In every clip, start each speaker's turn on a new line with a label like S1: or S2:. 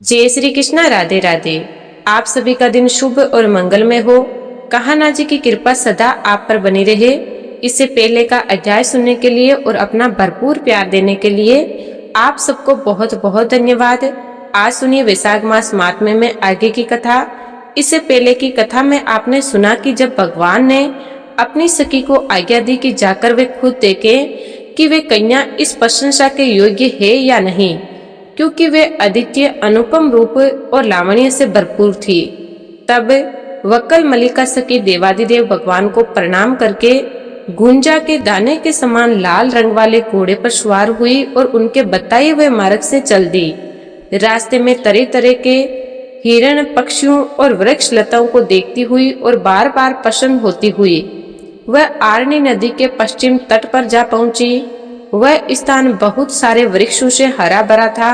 S1: जय श्री कृष्णा। राधे राधे। आप सभी का दिन शुभ और मंगलमय हो। कहाना जी की कृपा सदा आप पर बनी रहे। इससे पहले का अध्याय सुनने के लिए और अपना भरपूर प्यार देने के लिए आप सबको बहुत बहुत धन्यवाद। आज सुनिए वैशाख मास महात्म्य में आगे की कथा। इससे पहले की कथा में आपने सुना कि जब भगवान ने अपनी सखी को आज्ञा दी कि जाकर वे खुद देखें कि वे कन्या इस प्रशंसा के योग्य है या नहीं, क्योंकि वे अद्वितीय अनुपम रूप और लावण्य से भरपूर थी। तब वक्कल मल्लिका सखी देवादिदेव भगवान को प्रणाम करके गुंजा के दाने के समान लाल रंग वाले घोड़े पर सवार हुई और उनके बताए हुए मार्ग से चल दी। रास्ते में तरह तरह के हिरण, पक्षियों और वृक्ष लताओं को देखती हुई और बार बार प्रसन्न होती हुई वह आरणी नदी के पश्चिम तट पर जा पहुंची। वह स्थान बहुत सारे वृक्षों से हरा भरा था।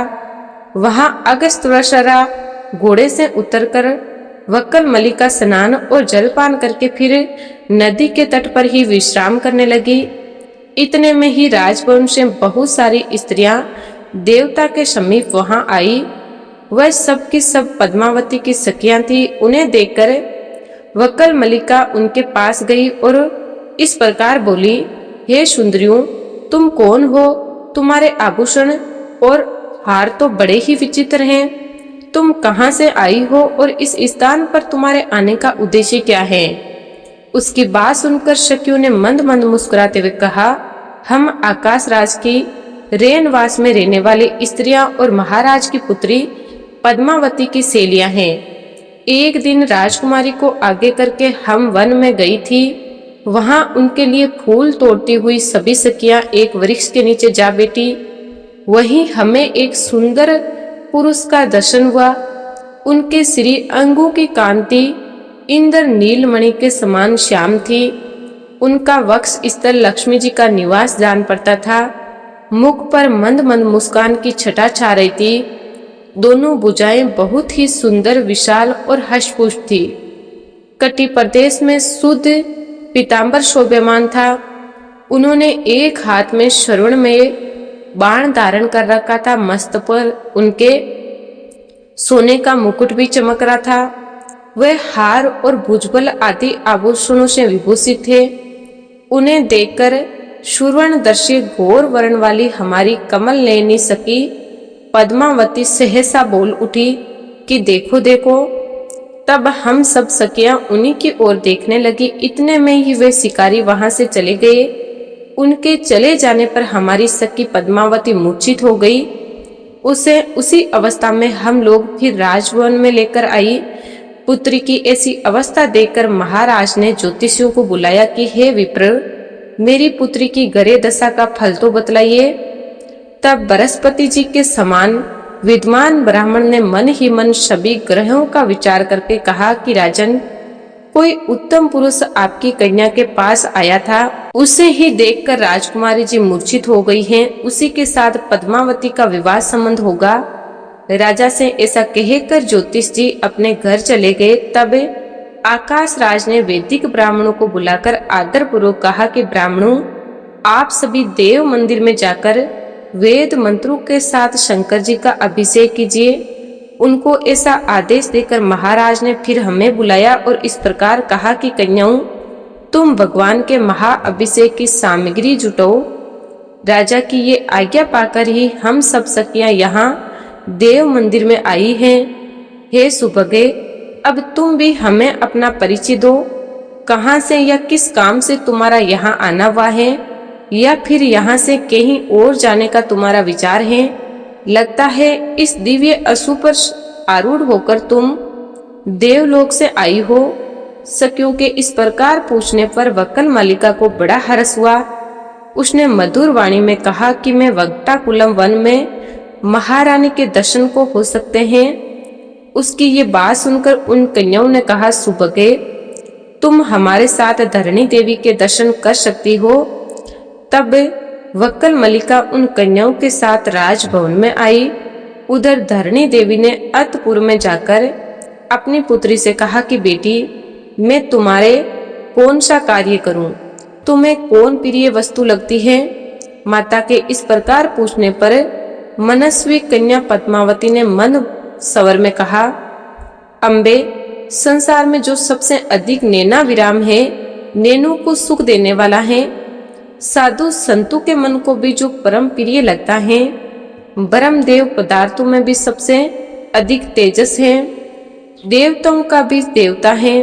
S1: वहां अगस्त वर्षरा घोड़े से उतरकर वक्कल मल्लिका स्नान और जलपान करके फिर नदी के तट पर ही विश्राम करने लगी। इतने में ही राजभवन से बहुत सारी स्त्रियां देवता के समीप वहां आई। वह सब की सब पद्मावती की सखियां थी। उन्हें देखकर वक्कल मल्लिका उनके पास गई और इस प्रकार बोली, हे सुंदरियों, तुम कौन हो? तुम्हारे आभूषण और हार तो बड़े ही विचित्र हैं। तुम कहाँ से आई हो और इस स्थान पर तुम्हारे आने का उद्देश्य क्या है? उसकी बात सुनकर सखियों ने मंद मंद मुस्कुराते हुए कहा, हम आकाश राज की रेनवास में रहने वाली स्त्रियां और महाराज की पुत्री पद्मावती की सेलियां हैं। एक दिन राजकुमारी को आगे करके हम वन में गई थी। वहां उनके लिए फूल तोड़ती हुई सभी सखियां एक वृक्ष के नीचे जा बैठी। वहीं हमें एक सुंदर पुरुष का दर्शन हुआ। उनके श्री अंगों की कांति इंद्र नीलमणि के समान श्याम थी। उनका वक्ष स्थल लक्ष्मी जी का निवास जान पड़ता था। मुख पर मंद मंद मुस्कान की छटा छा रही थी। दोनों भुजाएं बहुत ही सुंदर, विशाल और हष्टपुष्ट थी। कटी प्रदेश में शुद्ध पीतांबर शोभ्यमान था। उन्होंने एक हाथ में श्रवण में बाण धारण कर रखा था। मस्त पर उनके सोने का मुकुट भी चमक रहा था। वह हार और भुजबल आदि आभूषणों से विभूषित थे। उन्हें देखकर सुवर्णदर्शी घोर वर्ण वाली हमारी कमल नयनी सखी पद्मावती सहसा बोल उठी कि देखो देखो। तब हम सब सखियां उन्हीं की ओर देखने लगी। इतने में ही वे शिकारी वहां से चले गए। उनके चले जाने पर हमारी सखी पद्मावती मूर्छित हो गई। उसे उसी अवस्था में हम लोग फिर राजभवन में लेकर आई। पुत्री की ऐसी अवस्था देखकर महाराज ने ज्योतिषियों को बुलाया कि हे विप्र, मेरी पुत्री की गरे दशा का फल तो बतलाइए। तब बृहस्पति जी के समान विद्वान ब्राह्मण ने मन ही मन सभी ग्रहों का विचार करके कहा कि राजन, कोई उत्तम पुरुष आपकी कन्या के पास आया था। उसे ही देखकर राजकुमारी जी मूर्छित हो गई हैं। उसी के साथ पद्मावती का विवाह संबंध होगा। राजा से ऐसा कहकर ज्योतिष जी अपने घर चले गए। तब आकाश राज ने वैदिक ब्राह्मणों को बुलाकर आदर पूर्वक कहा कि ब्राह्मणों, आप सभी देव मंदिर में जाकर वेद मंत्रों के साथ शंकर जी का अभिषेक कीजिए। उनको ऐसा आदेश देकर महाराज ने फिर हमें बुलाया और इस प्रकार कहा कि कन्याओं, तुम भगवान के महाअभिषेक की सामग्री जुटाओ। राजा की ये आज्ञा पाकर ही हम सब सखियां यहाँ देव मंदिर में आई हैं। हे सुभगे, अब तुम भी हमें अपना परिचय दो। कहाँ से या किस काम से तुम्हारा यहाँ आना हुआ है, या फिर यहाँ से कहीं और जाने का तुम्हारा विचार है? लगता है इस दिव्य अश्व पर आरूढ़ होकर तुम देवलोक से आई हो। सखियों के इस प्रकार पूछने पर वक्कल मल्लिका को बड़ा हर्ष हुआ। उसने मधुर वाणी में कहा कि मैं वक्टाकुलम वन में महारानी के दर्शन को हो सकते हैं। उसकी ये बात सुनकर उन कन्याओं ने कहा, सुभगे, तुम हमारे साथ धरणी देवी के दर्शन कर सकती हो। तब वक्कल मल्लिका उन कन्याओं के साथ राजभवन में आई। उधर धरणी देवी ने अतपुर में जाकर अपनी पुत्री से कहा कि बेटी, मैं तुम्हारे कौन सा कार्य करूं? तुम्हें कौन प्रिय वस्तु लगती है? माता के इस प्रकार पूछने पर मनस्वी कन्या पद्मावती ने मन स्वर में कहा, अम्बे, संसार में जो सबसे अधिक नैना विराम है, नैनों को सुख देने वाला है, साधु संतों के मन को भी जो परम प्रिय लगता है, ब्रह्म देव पदार्थों में भी सबसे अधिक तेजस है, देवताओं का भी देवता है,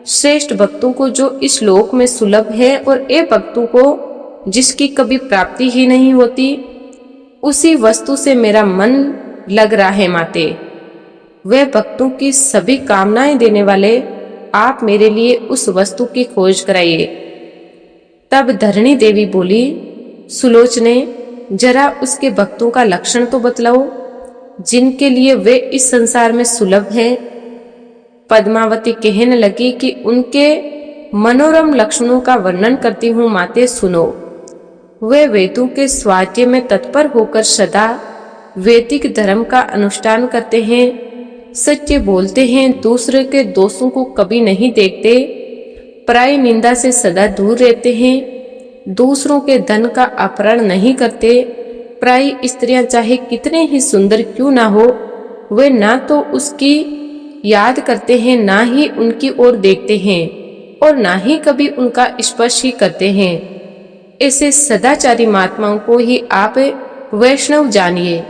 S1: श्रेष्ठ भक्तों को जो इस लोक में सुलभ है और ए भक्तों को जिसकी कभी प्राप्ति ही नहीं होती, उसी वस्तु से मेरा मन लग रहा है माते। वह भक्तों की सभी कामनाएं देने वाले आप मेरे लिए उस वस्तु की खोज कराइए। तब धरणी देवी बोली, सुलोचने, जरा उसके भक्तों का लक्षण तो बतलाओ जिनके लिए वे इस संसार में सुलभ है। पद्मावती कहने लगी कि उनके मनोरम लक्षणों का वर्णन करती हूँ माते, सुनो। वे वेदों के स्वाध्याय में तत्पर होकर सदा वैदिक धर्म का अनुष्ठान करते हैं, सत्य बोलते हैं, दूसरे के दोषों को कभी नहीं देखते, पराई निंदा से सदा दूर रहते हैं, दूसरों के धन का अपहरण नहीं करते, पराई स्त्रियां चाहे कितने ही सुंदर क्यों ना हो, वे ना तो उसकी याद करते हैं, ना ही उनकी ओर देखते हैं और ना ही कभी उनका स्पर्श ही करते हैं। ऐसे सदाचारी महात्माओं को ही आप वैष्णव जानिए,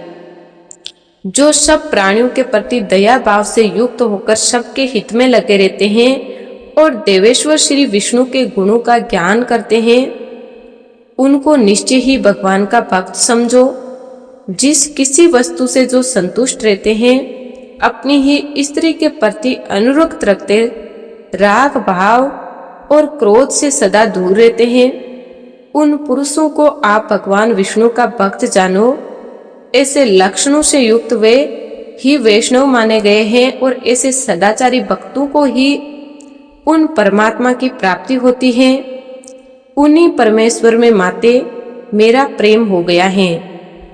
S1: जो सब प्राणियों के प्रति दया भाव से युक्त होकर सबके हित में लगे रहते हैं और देवेश्वर श्री विष्णु के गुणों का ज्ञान करते हैं। उनको निश्चय ही भगवान का भक्त समझो। जिस किसी वस्तु से जो संतुष्ट रहते हैं, अपनी ही स्त्री के प्रति अनुरक्त रखते, राग भाव और क्रोध से सदा दूर रहते हैं, उन पुरुषों को आप भगवान विष्णु का भक्त जानो। ऐसे लक्षणों से युक्त वे ही वैष्णव माने गए हैं और ऐसे सदाचारी भक्तों को ही उन परमात्मा की प्राप्ति होती है। उन्हीं परमेश्वर में माते मेरा प्रेम हो गया है,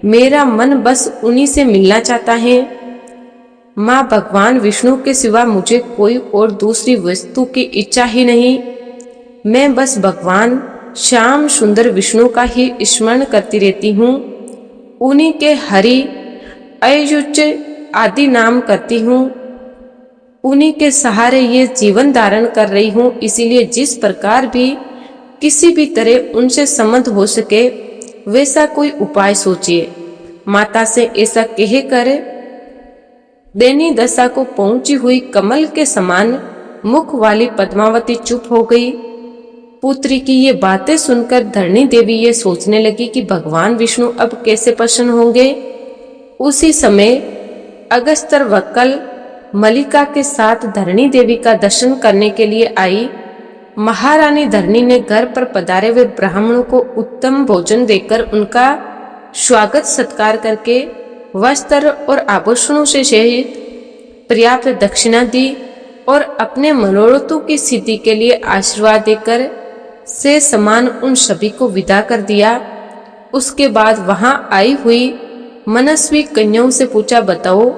S1: मेरा मन बस उन्हीं से मिलना चाहता है। माँ, भगवान विष्णु के सिवा मुझे कोई और दूसरी वस्तु की इच्छा ही नहीं। मैं बस भगवान श्याम सुंदर विष्णु का ही स्मरण करती रहती हूँ। उन्हीं के हरि अयुच आदि नाम करती हूँ। उन्हीं के सहारे ये जीवन धारण कर रही हूँ। इसीलिए जिस प्रकार भी किसी भी तरह उनसे संबंध हो सके वैसा कोई उपाय सोचिए। माता से ऐसा कहकर दैनी दशा को पहुंची हुई कमल के समान मुख वाली पद्मावती चुप हो गई। पुत्री की ये बातें सुनकर धरणी देवी ये सोचने लगी कि भगवान विष्णु अब कैसे प्रसन्न होंगे। उसी समय अगस्त्य वक्कल मलिका के साथ धरणी देवी का दर्शन करने के लिए आई। महारानी धरणी ने घर पर पधारे हुए ब्राह्मणों को उत्तम भोजन देकर उनका स्वागत सत्कार करके वस्त्र और आभूषणों से सहित पर्याप्त दक्षिणा दी और अपने मनोरथों की सिद्धि के लिए आशीर्वाद देकर से समान उन सभी को विदा कर दिया। उसके बाद वहां आई हुई मनस्वी कन्याओं से पूछा, बताओ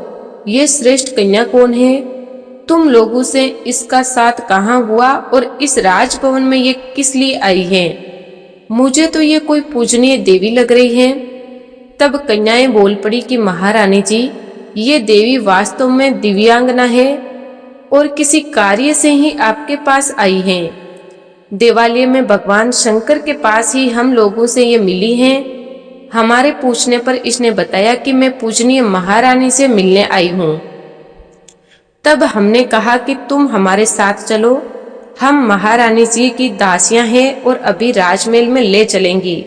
S1: ये श्रेष्ठ कन्या कौन है? तुम लोगों से इसका साथ कहाँ हुआ और इस राजभवन में ये किस लिए आई है? मुझे तो ये कोई पूजनीय देवी लग रही है। तब कन्याएं बोल पड़ी कि महारानी जी, ये देवी वास्तव में दिव्यांगना है और किसी कार्य से ही आपके पास आई है। देवालय में भगवान शंकर के पास ही हम लोगों से ये मिली हैं। हमारे पूछने पर इसने बताया कि मैं पूजनीय महारानी से मिलने आई हूँ। तब हमने कहा कि तुम हमारे साथ चलो, हम महारानी जी की दासियां हैं और अभी राजमहल में ले चलेंगी।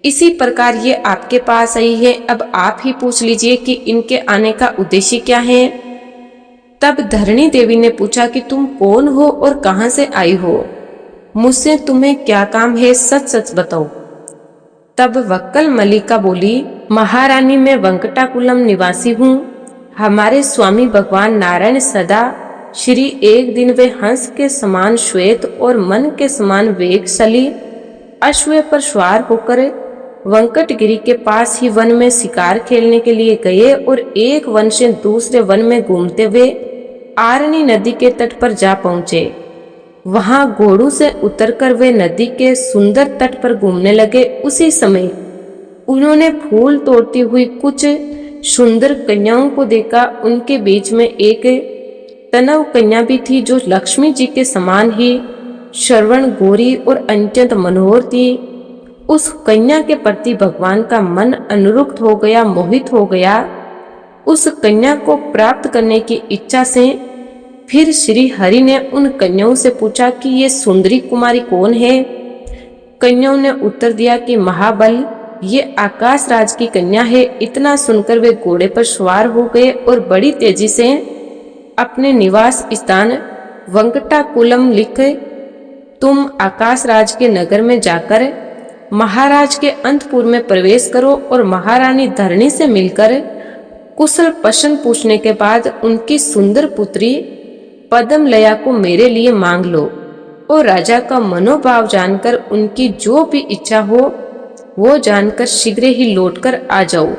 S1: इसी प्रकार ये आपके पास आई है। अब आप ही पूछ लीजिए कि इनके आने का उद्देश्य क्या है। तब धरणी देवी ने पूछा कि तुम कौन हो और कहां से आई हो? मुझसे तुम्हें क्या काम है, सच सच बताओ। तब वक्कल मलिका बोली, महारानी मैं वेंकटाकुलम निवासी हूँ। हमारे स्वामी भगवान नारायण सदा श्री एक दिन वे हंस के समान श्वेत और मन के समान वेगशाली अश्व पर सवार होकर वेंकटगिरी के पास ही वन में शिकार खेलने के लिए गए और एक वन से दूसरे वन में घूमते हुए आरणी नदी के तट पर जा पहुंचे। वहां घोड़ों से उतरकर वे नदी के सुंदर तट पर घूमने लगे। उसी समय उन्होंने फूल तोड़ती हुई कुछ सुंदर कन्याओं को देखा। उनके बीच में एक तनव कन्या भी थी जो लक्ष्मी जी के समान ही श्रवण गोरी और अत्यंत मनोहर थी। उस कन्या के प्रति भगवान का मन अनुरक्त हो गया, मोहित हो गया। उस कन्या को प्राप्त करने की इच्छा से फिर श्री हरि ने उन कन्याओं से पूछा कि ये सुंदरी कुमारी कौन है। कन्याओं ने उत्तर दिया कि महाबल, ये आकाश राज की कन्या है। इतना सुनकर वे घोड़े पर सवार हो गए और बड़ी तेजी से अपने निवास स्थान वंकटाकुलम लिखे। तुम आकाश राज के नगर में जाकर महाराज के अंतपुर में प्रवेश करो और महारानी धरणी से मिलकर कुशल प्रश्न पूछने के बाद उनकी सुंदर पुत्री पद्मलया को मेरे लिए मांग लो और राजा का मनोभाव जानकर उनकी जो भी इच्छा हो वो जानकर शीघ्र ही लौटकर आ जाओ।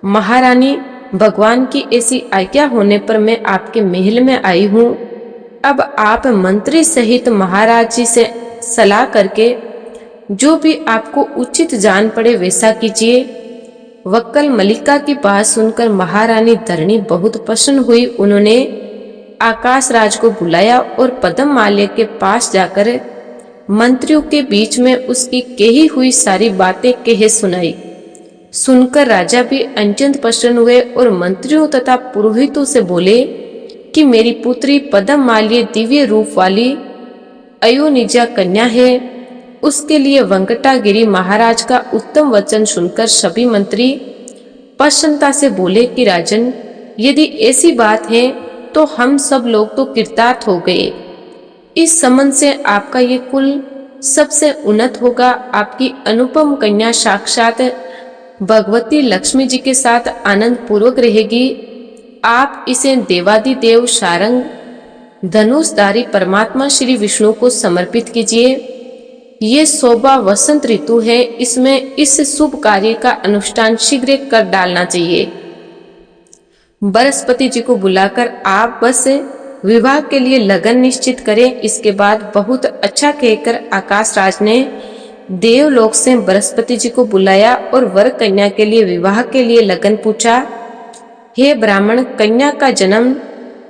S1: महारानी, भगवान की ऐसी आज्ञा होने पर मैं आपके महल में आई हूँ। अब आप मंत्री सहित महाराज जी से सलाह करके जो भी आपको उचित जान पड़े वैसा कीजिए। वक्कल मलिका की बात सुनकर महारानी धरणी बहुत प्रसन्न हुई। उन्होंने आकाश राज को बुलाया और पद्ममाल्य के पास जाकर मंत्रियों के बीच में उसकी कही हुई सारी बातें कह सुनाई। सुनकर राजा भी अत्यंत प्रसन्न हुए और मंत्रियों तथा पुरोहितों से बोले कि मेरी पुत्री पद्ममाल्य दिव्य रूप वाली अयोनिजा कन्या है। उसके लिए वंकटागिरी महाराज का उत्तम वचन सुनकर सभी मंत्री प्रसन्नता से बोले कि राजन, यदि ऐसी बात है तो हम सब लोग तो कृतार्थ हो गए। इस संबंध से आपका ये कुल सबसे उन्नत होगा। आपकी अनुपम कन्या साक्षात भगवती लक्ष्मी जी के साथ आनंद पूर्वक रहेगी। आप इसे देवादिदेव सारंग धनुषधारी परमात्मा श्री विष्णु को समर्पित कीजिए। ये शोभा वसंत ऋतु है, इसमें इस शुभ कार्य का अनुष्ठान शीघ्र कर डालना चाहिए। बृहस्पति जी को बुलाकर आप बस विवाह के लिए लगन निश्चित करें। इसके बाद बहुत अच्छा कहकर आकाश राज ने देवलोक से बृहस्पति जी को बुलाया और वर कन्या के लिए विवाह के लिए लगन पूछा। हे ब्राह्मण, कन्या का जन्म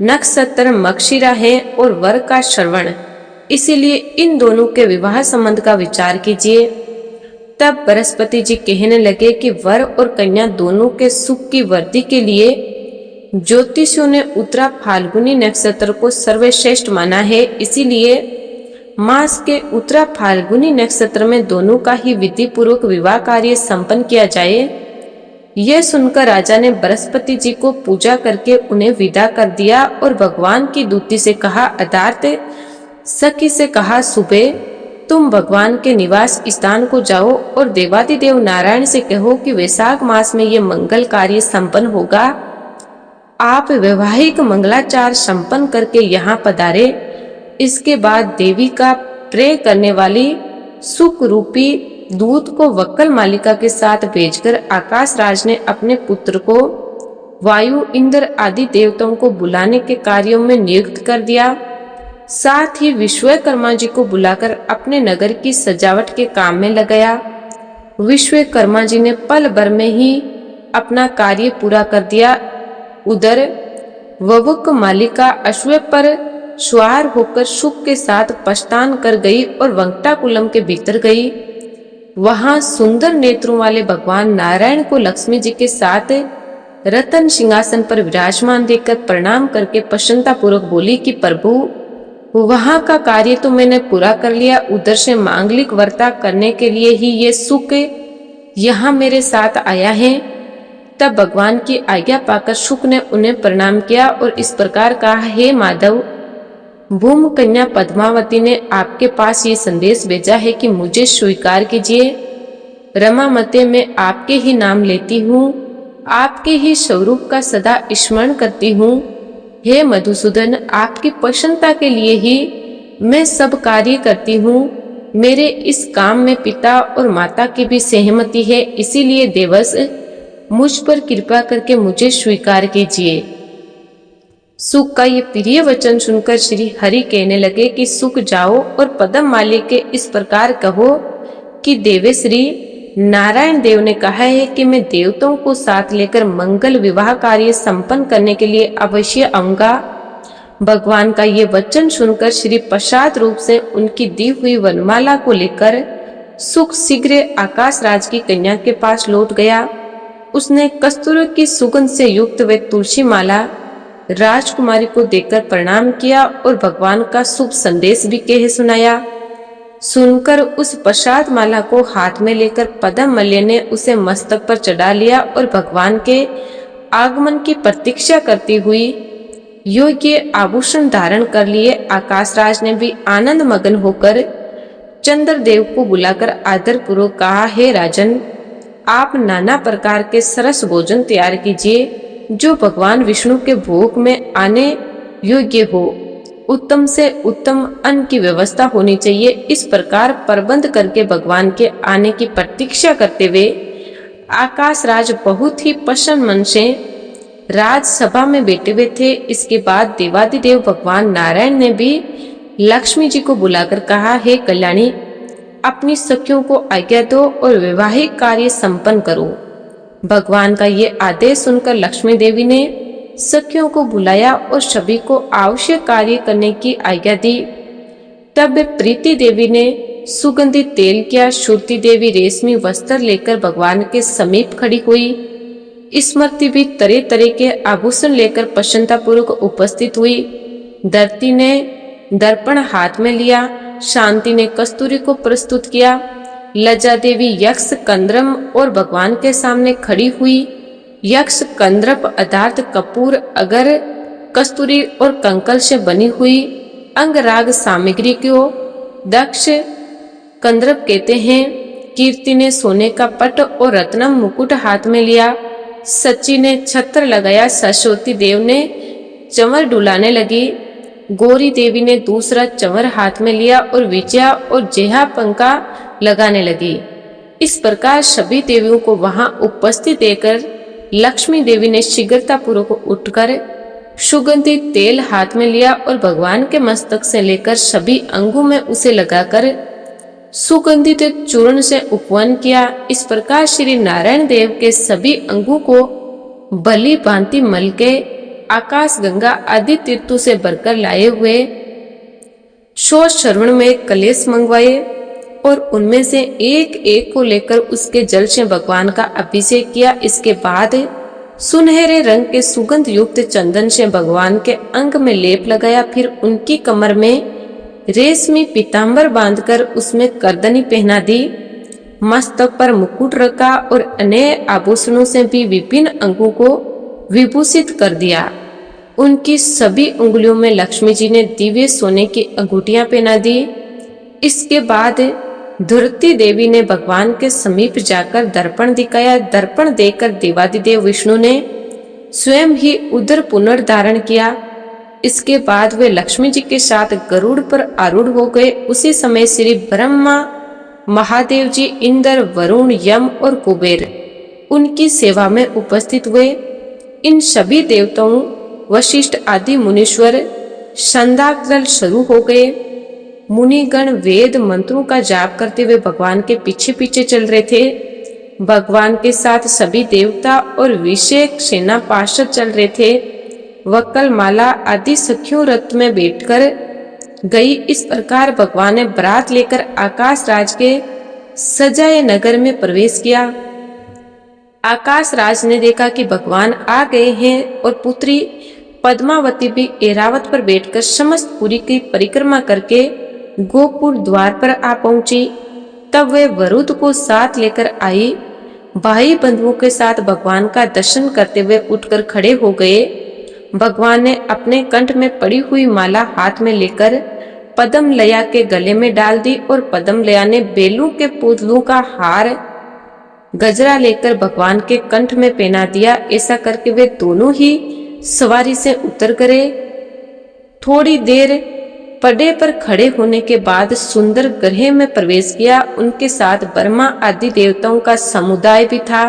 S1: नक्षत्र मक्षिरा है और वर का श्रवण, इसीलिए इन दोनों के विवाह संबंध का विचार कीजिए। तब बृहस्पति जी कहने लगे कि वर और कन्या दोनों के सुख की वृद्धि के लिए ज्योतिषियों ने उत्तरा फाल्गुनी नक्षत्र को सर्वश्रेष्ठ माना है। इसीलिए मास के उत्तरा फाल्गुनी नक्षत्र में दोनों का ही विधि पूर्वक विवाह कार्य संपन्न किया जाए। यह सुनकर राजा ने बृहस्पति जी को पूजा करके उन्हें विदा कर दिया और भगवान की दूती से कहा, अर्थात सखी से कहा, सुबह तुम भगवान के निवास स्थान को जाओ और देवादिदेव नारायण से कहो कि वैशाख मास में ये मंगल कार्य संपन्न होगा। आप वैवाहिक मंगलाचार संपन्न करके यहाँ पधारे। इसके बाद देवी का प्रेय करने वाली सुख रूपी दूत को वक्कल मालिका के साथ भेजकर आकाश राज ने अपने पुत्र को वायु, इंद्र आदि देवताओं को बुलाने के कार्यों में नियुक्त कर दिया। साथ ही विश्वकर्मा जी को बुलाकर अपने नगर की सजावट के काम में लगाया। विश्वकर्मा जी ने पल भर में ही अपना कार्य पूरा कर दिया। उधर ववक मालिका अश्व पर सवार होकर सुख के साथ प्रस्थान कर गई और वंकटाकुलम के भीतर गई। वहां सुंदर नेत्रों वाले भगवान नारायण को लक्ष्मी जी के साथ रतन सिंहासन पर विराजमान देखकर प्रणाम करके प्रसन्नता पूर्वक बोली कि प्रभु, वहां का कार्य तो मैंने पूरा कर लिया। उधर से मांगलिक वर्ता करने के लिए ही ये सुख यहाँ मेरे साथ आया है। तब भगवान की आज्ञा पाकर शुक ने उन्हें प्रणाम किया और इस प्रकार कहा, हे माधव, भूम कन्या पद्मावती ने आपके पास ये संदेश भेजा है कि मुझे स्वीकार कीजिए। रमामते मैं आपके ही नाम लेती हूँ, आपके ही स्वरूप का सदा स्मरण करती हूँ। हे मधुसूदन, आपकी प्रसन्नता के लिए ही मैं सब कार्य करती हूँ। मेरे इस काम में पिता और माता की भी सहमति है, इसीलिए देवस मुझ पर कृपा करके मुझे स्वीकार कीजिए। सुख का ये प्रिय वचन सुनकर श्री हरि कहने लगे कि सुख जाओ और पद्ममाल्य के इस प्रकार कहो कि देवेश्री, नारायण देव ने कहा है कि मैं देवताओं को साथ लेकर मंगल विवाह कार्य संपन्न करने के लिए अवश्य आऊंगा। भगवान का ये वचन सुनकर श्री प्रसाद रूप से उनकी दी हुई वनमाला को लेकर सुख शीघ्र आकाश राज की कन्या के पास लौट गया। उसने कस्तूरी की सुगंध से युक्त वे तुलसी माला राजकुमारी को देकर प्रणाम किया और भगवान का शुभ संदेश भी कह सुनाया। सुनकर उस प्रसाद माला को हाथ में लेकर पदम मल्य ने उसे मस्तक पर चढ़ा लिया और भगवान के आगमन की प्रतीक्षा करती हुई योग्य आभूषण धारण कर लिए। आकाशराज ने भी आनंद मगन होकर चंद्रदेव को बुलाकर आदर पूर्वक कहा, हे राजन, आप नाना प्रकार के सरस भोजन तैयार कीजिए जो भगवान विष्णु के भोग में आने योग्य हो। उत्तम से उत्तम अन्न की व्यवस्था होनी चाहिए। इस प्रकार प्रबंध करके भगवान के आने की प्रतीक्षा करते हुए आकाशराज बहुत ही प्रसन्न मन से राजसभा में बैठे हुए थे। इसके बाद देवादिदेव भगवान नारायण ने भी लक्ष्मी जी को बुलाकर कहा, हे कल्याणी, अपनी सखियों को आज्ञा दो और वैवाहिक कार्य संपन्न करो। भगवान का ये आदेश सुनकर लक्ष्मी देवी ने सखियों को बुलाया और सभी को आवश्यक कार्य करने की आज्ञा दी। तब प्रीति देवी ने सुगंधित तेल किया। श्रुति देवी रेशमी वस्त्र लेकर भगवान के समीप खड़ी हुई। स्मृति भी तरह तरह के आभूषण लेकर प्रसन्नता पूर्वक उपस्थित हुई। धरती ने दर्पण हाथ में लिया। शांति ने कस्तूरी को प्रस्तुत किया। लज्जा देवी यक्ष कंद्रम और भगवान के सामने खड़ी हुई। यक्ष कंद्रप अर्थात कपूर, अगर, कस्तूरी और कंकल से बनी हुई अंगराग सामग्री को दक्ष कंद्रप कहते हैं। कीर्ति ने सोने का पट और रत्नम मुकुट हाथ में लिया। सच्ची ने छत्र लगाया। सरस्वती देव ने चंवर डुलाने लगी। गौरी देवी ने दूसरा चंवर हाथ में लिया और विजया और जेहा पंखा लगाने लगी। इस प्रकार सभी देवियों को वहां उपस्थित देखकर लक्ष्मी देवी ने शीघ्रता पूर्वक उठकर सुगंधित तेल हाथ में लिया और भगवान के मस्तक से लेकर सभी अंगों में उसे लगाकर सुगंधित चूर्ण से उपवन किया। इस प्रकार श्री नारायण देव के सभी अंगों को बलि भांति मल के आकाश गंगा आदि तीर्थों से भरकर लाए हुए 100 श्रवण में कलेश मंगवाए और उनमें से एक एक को लेकर उसके जल से भगवान का अभिषेक किया। इसके बाद सुनहरे रंग के सुगंध युक्त चंदन से भगवान के अंग में लेप लगाया। फिर उनकी कमर में रेशमी पीतांबर बांधकर उसमें करदनी पहना दी। मस्तक पर मुकुट रखा और अन्य आभूषणों से भी विभिन्न अंगों को विभूषित कर दिया। उनकी सभी उंगलियों में लक्ष्मी जी ने दिव्य सोने की अंगूठियां पहना दी। इसके बाद धुरती देवी ने भगवान के समीप जाकर दर्पण दिखाया। दर्पण देखकर देवादिदेव विष्णु ने स्वयं ही उदर पुनर्धारण किया। इसके बाद वे लक्ष्मी जी के साथ गरुड़ पर आरूढ़ हो गए। उसी समय श्री ब्रह्मा, महादेव जी, इंद्र, वरुण, यम और कुबेर उनकी सेवा में उपस्थित हुए। इन सभी देवताओं, वशिष्ठ आदि मुनीश्वर संध्याकाल शुरू हो गए। मुनिगण वेद मंत्रों का जाप करते हुए भगवान के पीछे पीछे चल रहे थे। भगवान के साथ सभी देवता और विशेष सेना पार्षद चल रहे थे। वक्कल, माला आदि सखियों रथ में बैठकर गई। इस प्रकार भगवान ने बारात लेकर आकाश राज के सजाए नगर में प्रवेश किया। आकाश राज ने देखा कि भगवान आ गए हैं और पुत्री पद्मावती भी ऐरावत पर बैठकर समस्त पुरी की परिक्रमा करके गोपुर द्वार पर आ पहुंची। तब वे वरुद को साथ लेकर आई। भाई बंधुओं के साथ भगवान का दर्शन करते हुए उठकर खड़े हो गए। भगवान ने अपने कंठ में पड़ी हुई माला हाथ में लेकर पद्म लया के गले में डाल दी और पद्म लया ने बेलों के पुतलों का हार गजरा लेकर भगवान के कंठ में पहना दिया। ऐसा करके वे दोनों ही सवारी से उतर गए। थोड़ी देर पड़े पर खड़े होने के बाद सुंदर गृह में प्रवेश किया। उनके साथ ब्रह्मा आदि देवताओं का समुदाय भी था।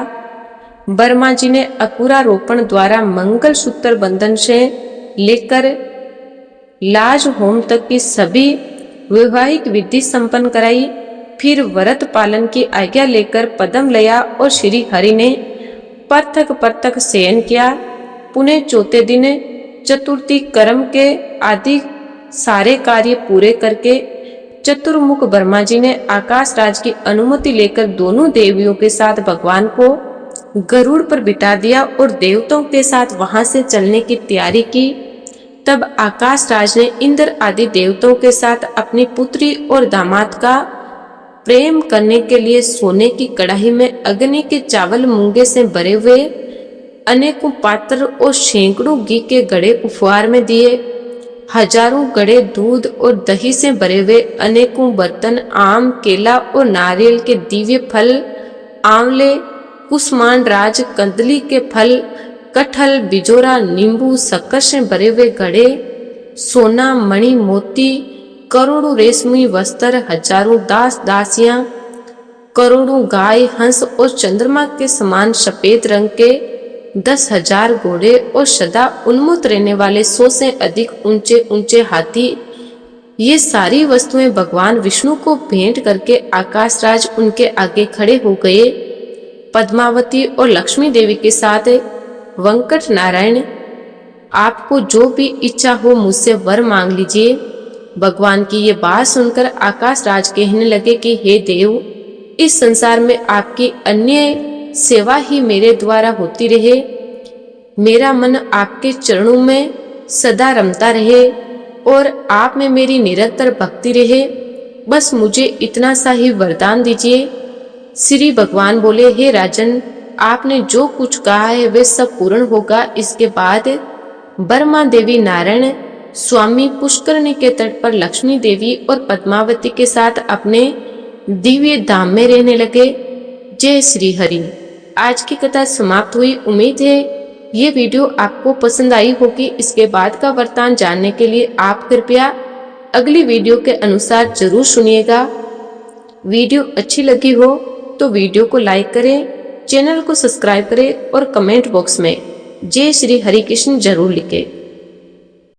S1: ब्रह्मा जी ने अकुरारोपण द्वारा मंगल सूत्र बंधन से लेकर लाज होम तक की सभी वैवाहिक विधि संपन्न कराई। फिर व्रत पालन की आज्ञा लेकर पदम लिया और श्री हरि ने परतक परतक शयन किया। पुनः चौथे दिन चतुर्थी कर्म के आदि सारे कार्य पूरे करके चतुर्मुख ब्रह्मा जी ने आकाश राज की अनुमति लेकर दोनों देवियों के साथ भगवान को गरुड़ पर बिठा दिया और देवताओं के साथ वहां से चलने की तैयारी की। तब आकाश राज ने इंद्र आदि देवताओं के साथ अपनी पुत्री और दामाद का प्रेम करने के लिए सोने की कढ़ाई में अग्नि के चावल मूंगे से भरे हुए अनेकों पात्र और सैकड़ों घी के गड़े उपहार में दिए। हजारों गड़े दूध और दही से भरे हुए अनेकों बर्तन, आम, केला और नारियल के दिव्य फल, आंवले, कुष्मांड राज, कंदली के फल, कटहल, बिजोरा, नींबू, शक्कर से भरे हुए घड़े, सोना, मणि, मोती, करोड़ों रेशमी वस्त्र, हजारों दास दासियां, करोड़ों गाय, हंस और चंद्रमा के समान सफेद रंग के 10,000 घोड़े और सदा उन्मुक्त रहने वाले 100 से अधिक ऊंचे ऊंचे हाथी, ये सारी वस्तुएं भगवान विष्णु को भेंट करके आकाशराज उनके आगे खड़े हो गए। पद्मावती और लक्ष्मी देवी के साथ वेंकट नारायण, आपको जो भी इच्छा हो मुझसे वर मांग लीजिए। भगवान की ये बात सुनकर आकाशराज कहने लगे कि हे देव, इस संसार में आपकी अन्य सेवा ही मेरे द्वारा होती रहे। मेरा मन आपके चरणों में सदा रमता रहे और आप में मेरी निरंतर भक्ति रहे। बस मुझे इतना सा ही वरदान दीजिए। श्री भगवान बोले, हे राजन, आपने जो कुछ कहा है वे सब पूर्ण होगा। इसके बाद ब्रह्मा देवी, नारायण स्वामी पुष्करणी के तट पर लक्ष्मी देवी और पद्मावती के साथ अपने दिव्य धाम में रहने लगे। जय श्री हरि। आज की कथा समाप्त हुई। उम्मीद है ये वीडियो आपको पसंद आई होगी। इसके बाद का वरदान जानने के लिए आप कृपया अगली वीडियो के अनुसार जरूर सुनिएगा। वीडियो अच्छी लगी हो तो वीडियो को लाइक करें, चैनल को सब्सक्राइब करें और कमेंट बॉक्स में जय श्री हरि कृष्ण जरूर लिखें।